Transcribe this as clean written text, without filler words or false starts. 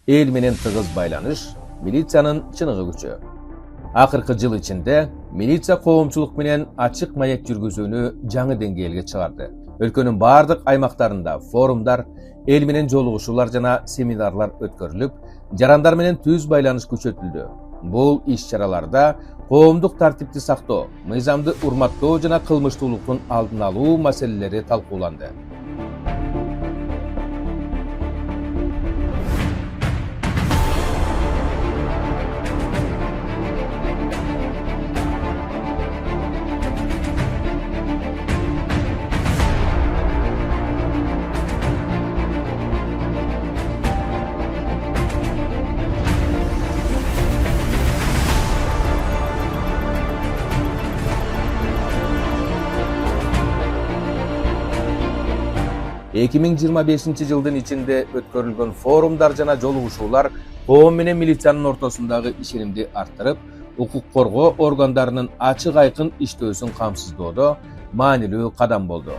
el menen tığız baylanış, milisiyanın çınıgı güçü. Akırkı yıl içinde milisiya koğumçuluk menen açık mayak жүрgüzүүnü жаңы dengелge çıgardı. Өлkөнүn бардык аймактарында forumlar, el menen жолугушуулар жана семинарлар өткөрүлүп, жарандар менен түз байланыш күчөтүлдү. Бул иш-чараларда коомдук тартипти сактоо, мыйзамды урматтоо жана кылмыштуулуктун алдын алуу маселелери талкууланды. Эки миң жыйырма бешинчи жылдын ичинде өткөрүлгөн форумдар жана жолугушуулар коом менен милициянын ортосундагы ишенимди арттырып, укук коргоо органдарынын ачык айкын иштөөсүн камсыздоодо маанилүү кадам болду.